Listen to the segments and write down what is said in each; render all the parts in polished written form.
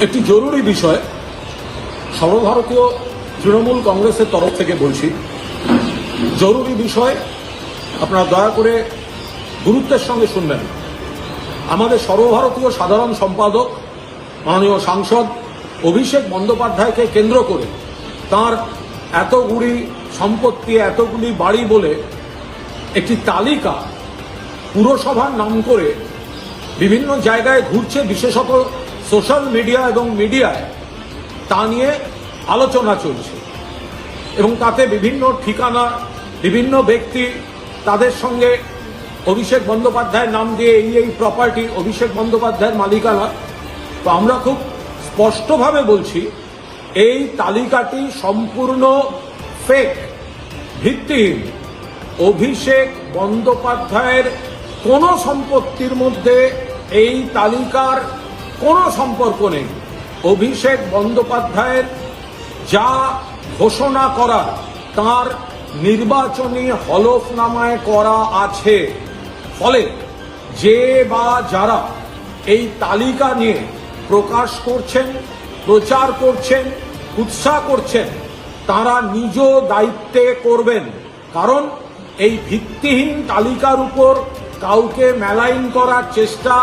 একটি জরুরি বিষয় সর্বভারতীয় তৃণমূল কংগ্রেসের তরফ থেকে বলছি। জরুরি বিষয়, আপনারা দয়া করে গুরুত্বের সঙ্গে শুনবেন। আমাদের সর্বভারতীয় সাধারণ সম্পাদক মাননীয় সাংসদ অভিষেক বন্দ্যোপাধ্যায়কে কেন্দ্র করে তার এতগুলি সম্পত্তি, এতগুলি বাড়ি বলে একটি তালিকা পুরসভার নাম করে বিভিন্ন জায়গায় ঘুরছে, বিশেষত সোশ্যাল মিডিয়া এবং মিডিয়ায় তা নিয়ে আলোচনা চলছে এবং তাতে বিভিন্ন ঠিকানা, বিভিন্ন ব্যক্তি, তাদের সঙ্গে অভিষেক বন্দ্যোপাধ্যায়ের নাম দিয়ে এই প্রপার্টি অভিষেক বন্দ্যোপাধ্যায়ের মালিকানা। তো আমরা খুব স্পষ্টভাবে বলছি, এই তালিকাটি সম্পূর্ণ ফেক, ভিত্তিহীন। অভিষেক বন্দ্যোপাধ্যায়ের কোনো সম্পত্তির মধ্যে এই তালিকার কোনো সম্পর্ক নেই। অভিষেক বন্দ্যোপাধ্যায়ের যা ঘোষণা করা তার নির্বাচনী হলফনামায় করা আছে। ফলে যে বা যারা এই তালিকা নিয়ে প্রকাশ করছেন, প্রচার করছেন, উৎসাহ করছেন, তারা নিজ দায়িত্বে করবেন। কারণ এই ভিত্তিহীন তালিকার উপর কাউকে মেলাইন করার চেষ্টা,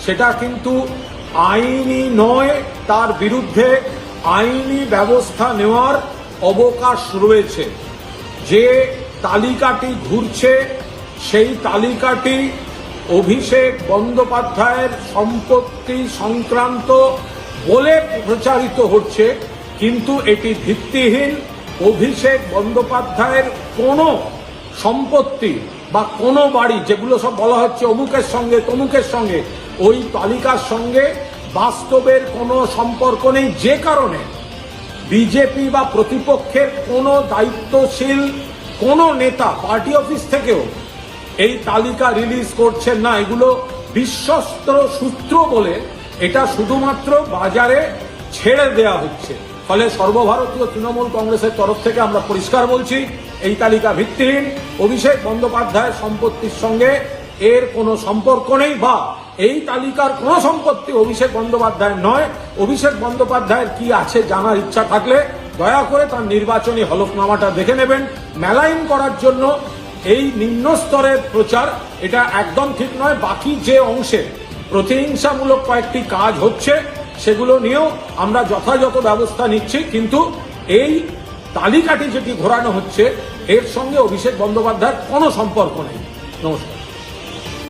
সেটা কিন্তু আইনি নয়। তার বিরুদ্ধে আইনি ব্যবস্থা নেওয়ার অবকাশ রয়েছে। যে তালিকাটি ঘুরছে সেই তালিকাটি অভিষেক বন্দ্যোপাধ্যায়ের সম্পত্তি সংক্রান্ত বলে প্রচারিত হচ্ছে, কিন্তু এটি ভিত্তিহীন। অভিষেক বন্দ্যোপাধ্যায়ের কোনো সম্পত্তি বা কোনো বাড়ি, যেগুলো সব বলা হচ্ছে অমুকের সঙ্গে তমুকের সঙ্গে, ওই তালিকার সঙ্গে বাস্তবের কোনো সম্পর্ক নেই। যে কারণে বিজেপি বা প্রতিপক্ষের কোনো দায়িত্বশীল কোনো নেতা পার্টি অফিস থেকেও এই তালিকা রিলিজ করছেন না। এগুলো বিশ্বস্ত সূত্র বলে এটা শুধুমাত্র বাজারে ছেড়ে দেয়া হচ্ছে। ফলে সর্বভারতীয় তৃণমূল কংগ্রেসের তরফ থেকে আমরা পরিষ্কার বলছি, এই তালিকা ভিত্তিহীন। অভিষেক বন্দ্যোপাধ্যায়ের সম্পত্তির সঙ্গে এর কোনো সম্পর্ক নেই, বা এই তালিকার কোনো সম্পত্তি অভিষেক বন্দ্যোপাধ্যায়ের নয়। অভিষেক বন্দ্যোপাধ্যায়ের কি আছে জানার ইচ্ছা থাকলে দয়া করে তার নির্বাচনী হলফনামাটা দেখে নেবেন। মেলাইন করার জন্য এই নিম্ন স্তরের প্রচার, এটা একদম ঠিক নয়। বাকি যে অংশে প্রতিহিংসামূলক কয়েকটি কাজ হচ্ছে সেগুলো নিয়েও আমরা যথাযথ ব্যবস্থা নিচ্ছি, কিন্তু এই তালিকাটি যেটি ঘোরানো হচ্ছে এর সঙ্গে অভিষেক বন্দ্যোপাধ্যায়ের কোনো সম্পর্ক নেই। নমস্কার।